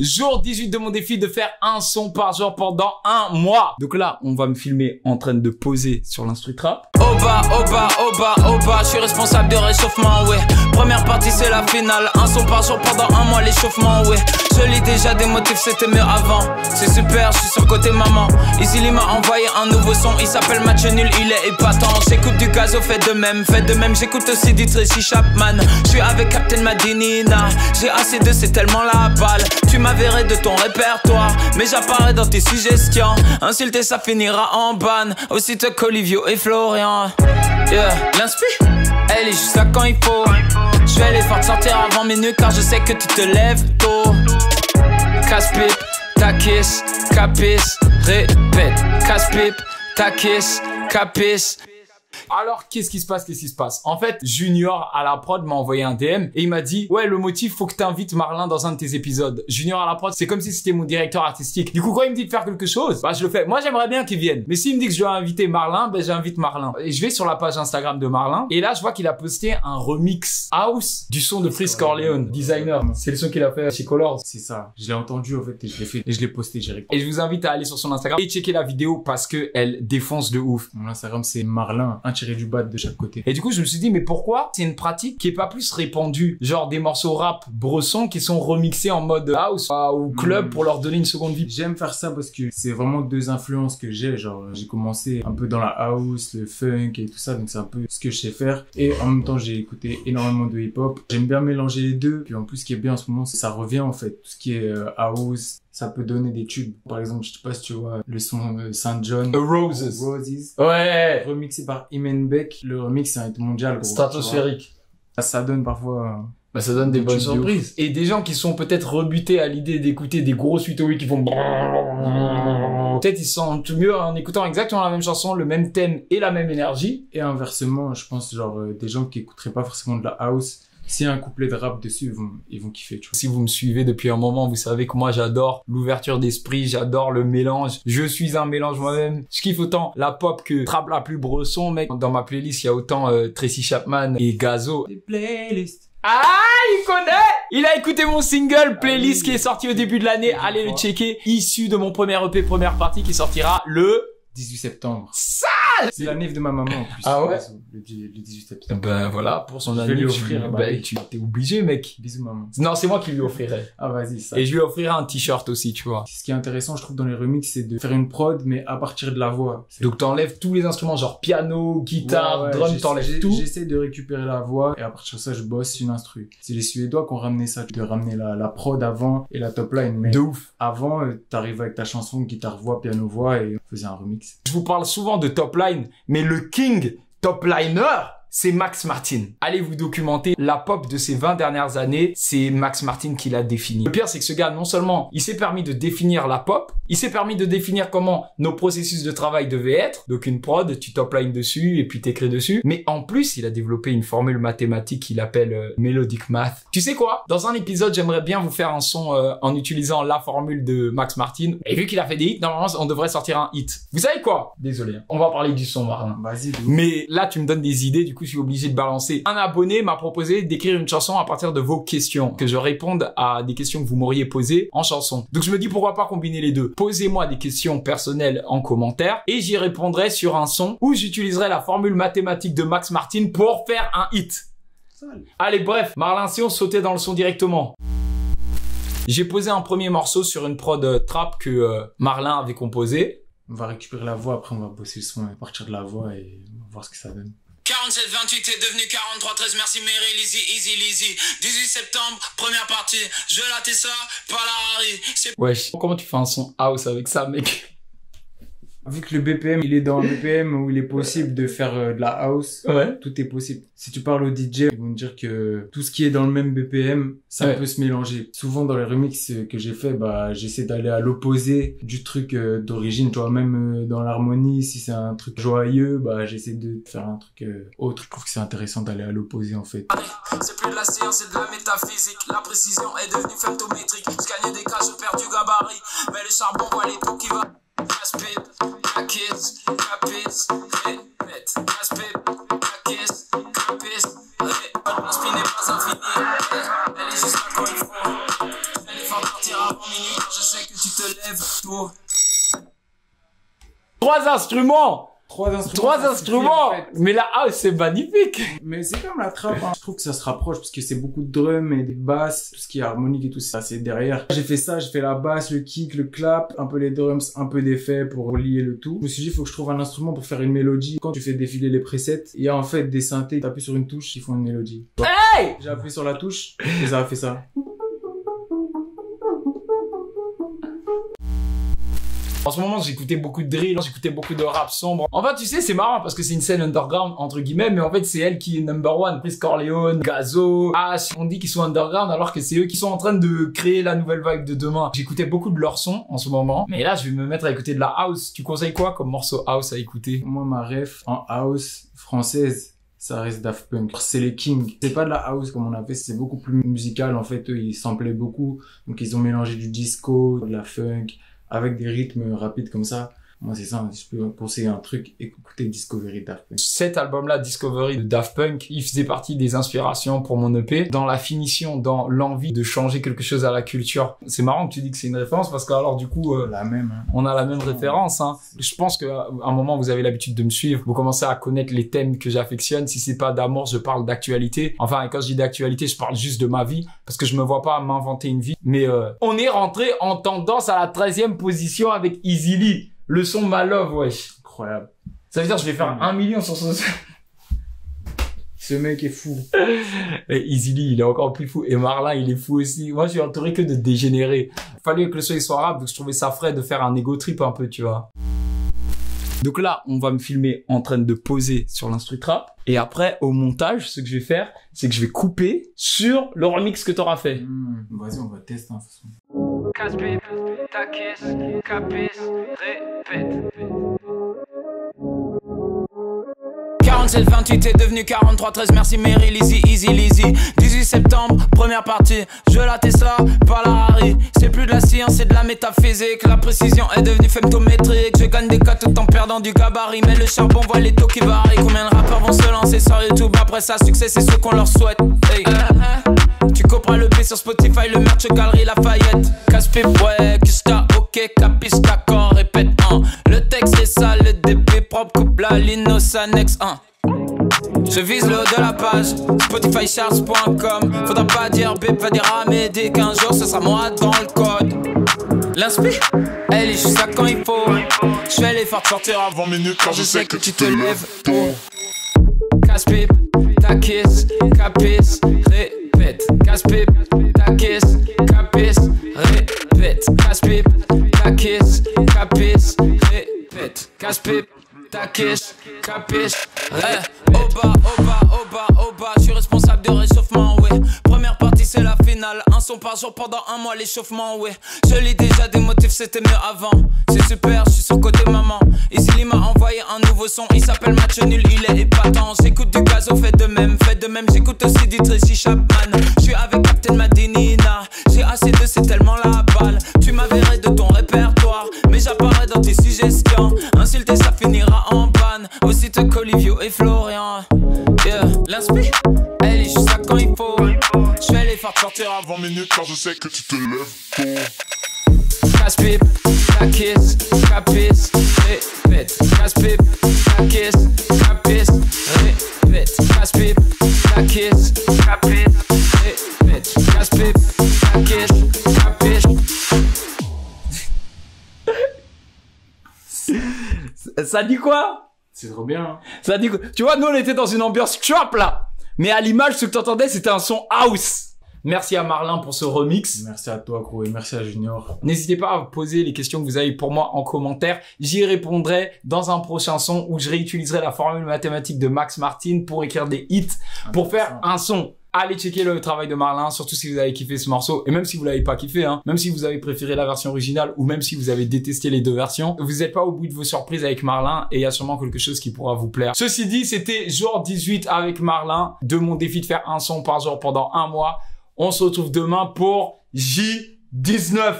Jour 18 de mon défi de faire un son par jour pendant un mois. Donc là, on va me filmer en train de poser sur l'instru trap. Oba, oba, oba, oba, je suis responsable de réchauffement, ouais. Première partie, c'est la finale. Un son par jour pendant un mois, l'échauffement, ouais. Je lis déjà des motifs, c'était mieux avant. C'est super, je suis sur côté maman. Easy m'a envoyé un nouveau son, il s'appelle Match Nul, il est épatant. J'écoute du gazo, faites de même, j'écoute aussi du Tracy Chapman. Je suis avec Captain Madinina, j'ai assez de c'est tellement la balle. Tu m'avais de ton répertoire, mais j'apparais dans tes suggestions. Insulter ça finira en ban, aussitôt qu'Olivio et Florian. Yeah, l'inspi, elle est juste là quand il faut. Je vais l'effort de sortir avant minuit car je sais que tu te lèves tôt. Casse-pipe, takis, capis, répète. Casse-pipe, takis, capis. Alors, qu'est-ce qui se passe? En fait, Junior à la prod m'a envoyé un DM et il m'a dit « Ouais, le motif, faut que t'invites Marlin dans un de tes épisodes. » Junior à la prod, c'est comme si c'était mon directeur artistique. Du coup, quand il me dit de faire quelque chose, bah je le fais. Moi, j'aimerais bien qu'il vienne. Mais s'il me dit que je dois inviter Marlin, ben j'invite Marlin. Et je vais sur la page Instagram de Marlin et là, je vois qu'il a posté un remix house du son de Freeze Corleone, designer. C'est le son qu'il a fait chez Colors. C'est ça. Je l'ai entendu en fait et je l'ai fait et je l'ai posté direct. Et je vous invite à aller sur son Instagram et checker la vidéo parce que elle défonce de ouf. Mon Instagram, c'est Marlin, un tiré du bas de chaque côté. Et du coup, je me suis dit, mais pourquoi c'est une pratique qui est pas plus répandue? Genre des morceaux rap bressons qui sont remixés en mode house ou club pour leur donner une seconde vie. J'aime faire ça parce que c'est vraiment deux influences que j'ai. Genre, j'ai commencé un peu dans la house, le funk et tout ça, donc c'est un peu ce que je sais faire. Et en même temps, j'ai écouté énormément de hip-hop. J'aime bien mélanger les deux. Puis en plus, ce qui est bien en ce moment, ça revient en fait. Tout ce qui est house, ça peut donner des tubes. Par exemple, je sais pas si tu vois le son Saint John. Roses. Ouais. Remixé par Iman Beck. Le remix, c'est un hit mondial. Gros, stratosphérique. Ça donne parfois... Bah, ça donne des bonnes surprises. Et des gens qui sont peut-être rebutés à l'idée d'écouter des gros 808 qui font... Peut-être ils se sentent mieux en écoutant exactement la même chanson, le même thème et la même énergie. Et inversement, je pense genre des gens qui écouteraient pas forcément de la house... S'il y a un couplet de rap dessus, ils vont kiffer, tu vois. Si vous me suivez depuis un moment, vous savez que moi, j'adore l'ouverture d'esprit, j'adore le mélange. Je suis un mélange moi-même. Je kiffe autant la pop que trap la plus bresson, mec. Dans ma playlist, il y a autant Tracy Chapman et Gazo. Les playlists. Ah, il connaît! Il a écouté mon single playlist qui est sorti au début de l'année. Allez le checker. Issu de mon premier EP première partie qui sortira le 18 septembre. Ça! C'est la nif de ma maman en plus. Ah ouais? Le 18 septembre. Ben voilà, pour son Je vais lui offrir. tu t'es obligé, mec. Bisous maman. Non, c'est moi qui lui offrirai. Ah vas-y, ça. Et je lui offrirai un t-shirt aussi, tu vois. Ce qui est intéressant, je trouve, dans les remixes, c'est de faire une prod, mais à partir de la voix. Donc t'enlèves tous les instruments, genre piano, guitare, drum, t'enlèves tout. J'essaie de récupérer la voix, et à partir de ça, je bosse une instru. C'est les Suédois qui ont ramené ça, de ramener la prod avant et la top line. Mais de ouf. Avant, t'arrives avec ta chanson, guitare-voix, piano-voix, et on faisait un remix. Je vous parle souvent de top line, mais le king top liner, c'est Max Martin. Allez vous documenter. La pop de ces 20 dernières années, c'est Max Martin qui l'a défini. Le pire, c'est que ce gars, non seulement il s'est permis de définir la pop, il s'est permis de définir comment nos processus de travail devaient être. Donc une prod, tu top line dessus et puis t'écris dessus. Mais en plus, il a développé une formule mathématique qu'il appelle Melodic Math. Tu sais quoi? Dans un épisode, j'aimerais bien vous faire un son en utilisant la formule de Max Martin. Et vu qu'il a fait des hits, normalement, on devrait sortir un hit. Vous savez quoi? Désolé. On va parler du son, Marlin. Vas-y. Mais là, tu me donnes des idées, du coup, je suis obligé de balancer. Un abonné m'a proposé d'écrire une chanson à partir de vos questions, que je réponde à des questions que vous m'auriez posées en chanson. Donc je me dis pourquoi pas combiner les deux. Posez-moi des questions personnelles en commentaire et j'y répondrai sur un son où j'utiliserai la formule mathématique de Max Martin pour faire un hit. Allez, bref, Marlin, si on sautait dans le son directement. J'ai posé un premier morceau sur une prod trap que Marlin avait composé. On va récupérer la voix, après on va bosser le son à partir de la voix et on va voir ce que ça donne. 47, 28 est devenu 43, 13, merci Mary, easy. 18 septembre, première partie, je la Tessa, pas la Harry. Wesh, comment tu fais un son house avec ça, mec? Vu que le BPM, il est dans le BPM où il est possible de faire de la house, ouais. Tout est possible. Si tu parles aux DJ, ils vont te dire que tout ce qui est dans le même BPM, ça peut se mélanger. Souvent dans les remixes que j'ai fait, bah j'essaie d'aller à l'opposé du truc d'origine. Tu vois, même dans l'harmonie, si c'est un truc joyeux, bah j'essaie de faire un truc autre. Je trouve que c'est intéressant d'aller à l'opposé en fait. C'est plus de la science, c'est de la métaphysique. La précision est devenue femtométrique. Je gagne des cas, je perds du gabarit. Mais le charbon voit les taux qui va. Casse-pipe, capiz, répète. Casse-pipe, capiz, répète. L'inspi n'est pas infini. Elle est juste là quand il faut. Elle est fort partir avant minutes quand je sais que tu te lèves tôt. 3 instruments! 3 instruments! en fait. Mais la house, c'est magnifique! Mais c'est comme la trap, hein. Je trouve que ça se rapproche parce que c'est beaucoup de drums et des basses, tout ce qui est harmonique et tout ça, c'est derrière. J'ai fait ça, j'ai fait la basse, le kick, le clap, un peu les drums, un peu d'effets pour lier le tout. Je me suis dit, il faut que je trouve un instrument pour faire une mélodie. Quand tu fais défiler les presets, il y a en fait des synthés, t'appuies sur une touche, ils font une mélodie. Hey! J'ai appuyé sur la touche et ça a fait ça. En ce moment, j'écoutais beaucoup de drill, j'écoutais beaucoup de rap sombre. En fait, tu sais, c'est marrant parce que c'est une scène underground, entre guillemets, mais en fait, c'est elle qui est number one. Chris Corleone, Gazo, Ash, on dit qu'ils sont underground alors que c'est eux qui sont en train de créer la nouvelle vague de demain. J'écoutais beaucoup de leurs sons en ce moment, mais là, je vais me mettre à écouter de la house. Tu conseilles quoi comme morceau house à écouter? Moi, ma ref en house française, ça reste Daft Punk. C'est les Kings. C'est pas de la house comme on a fait, c'est beaucoup plus musical. En fait, eux, ils samplaient beaucoup. Donc, ils ont mélangé du disco, de la funk, avec des rythmes rapides comme ça. Moi, c'est ça. Si je peux conseiller un truc, écoutez Discovery Daft Punk. Cet album-là, Discovery de Daft Punk, il faisait partie des inspirations pour mon EP. Dans la finition, dans l'envie de changer quelque chose à la culture. C'est marrant que tu dis que c'est une référence parce que alors du coup, La même, hein. on a la même référence. Hein. Je pense qu'à un moment, vous avez l'habitude de me suivre. Vous commencez à connaître les thèmes que j'affectionne. Si c'est pas d'amour, je parle d'actualité. Enfin, quand je dis d'actualité, je parle juste de ma vie parce que je me vois pas m'inventer une vie. Mais on est rentré en tendance à la 13e position avec Easy Lee. Le son My Love, wesh. Incroyable. Ça veut dire que je vais faire 1 million sur ce... Ce mec est fou. Et Easy Lee, il est encore plus fou. Et Marlin, il est fou aussi. Moi, je suis entouré que de dégénérés. Fallait que le son soit rap, donc je trouvais ça frais de faire un ego trip un peu, tu vois. Donc là, on va me filmer en train de poser sur l'instru trap. Et après, au montage, ce que je vais faire, c'est que je vais couper sur le remix que t'auras fait. Vas-y, on va tester, hein, de toute façon. Casse-pipe, taquis, capis, répète. 47, 28 est devenu 43, 13, merci Mary, Lizzy, Easy, Lizzy. 18 septembre, première partie, je la Tesla, pas la Harry. C'est plus de la science, c'est de la métaphysique. La précision est devenue femtométrique. Je gagne des cas tout en perdant du gabarit. Mais le charbon voit les taux qui varient. Combien de rappeurs vont se lancer sur YouTube après ça? Succès, c'est ce qu'on leur souhaite. Hey. Tu couperas le P sur Spotify, le merch Galerie Lafayette. Casse-pipe, ouais, qu'est-ce t'as, ok, capis, d'accord, répète, hein. Le texte est sale, le DP propre, coupe la ligne au Sanex, hein. Je vise le haut de la page, spotifycharts.com. Faudra pas dire bip, va dire à Mehdi qu'un jour ce sera moi dans le code. L'inspi, elle est juste là quand il faut. Je fais l'effort de sortir avant minutes quand je sais que tu te lèves tôt. Casse-pipe, taquis, capis, répète. Casse-pipe, taquis, capis, répète. Casse-pipe, taquis, capis, répète. Casse-pipe, taquis, capis, répète. Au bas, au bas, au bas, au bas, je suis responsable de réchauffement, ouais. Première partie c'est la finale, un son par jour pendant un mois l'échauffement, ouais. Je lis déjà des motifs, c'était mieux avant. C'est super, je suis sur côté maman. Easy Lee m'a envoyé un nouveau son, il s'appelle Match Nul, il est épatant. J'écoute du Gazo, faites de même, j'écoute aussi du Tracy Chapman. Je suis avec Captain Madinina, j'ai assez de c'est tellement la balle. Tu m'avais de ton répertoire, mais j'apparais dans tes suggestions. Insulter ça finira en panne, aussi te Colivio et Florian. Yeah, l'inspi, elle est juste là quand il faut. Je fais l'effort de sortir avant minutes quand je sais que tu te lèves tôt. Casse-pipe, taquis, capis, répète. Casse-pipe, taquis, capis, répète. Casse-pipe, taquis, capis, répète. Casse-pipe, taquis, capis. Ça dit quoi? C'est trop bien, hein. Ça dit quoi? Tu vois, nous on était dans une ambiance trap là. Mais à l'image, ce que t'entendais, c'était un son house. Merci à Marlin pour ce remix. Merci à toi, gros, et merci à Junior. N'hésitez pas à vous poser les questions que vous avez pour moi en commentaire. J'y répondrai dans un prochain son où je réutiliserai la formule mathématique de Max Martin pour écrire des hits, pour faire un son. Allez checker le travail de Marlin, surtout si vous avez kiffé ce morceau. Et même si vous l'avez pas kiffé, hein, même si vous avez préféré la version originale ou même si vous avez détesté les deux versions, vous n'êtes pas au bout de vos surprises avec Marlin et il y a sûrement quelque chose qui pourra vous plaire. Ceci dit, c'était jour 18 avec Marlin de mon défi de faire un son par jour pendant un mois. On se retrouve demain pour J19.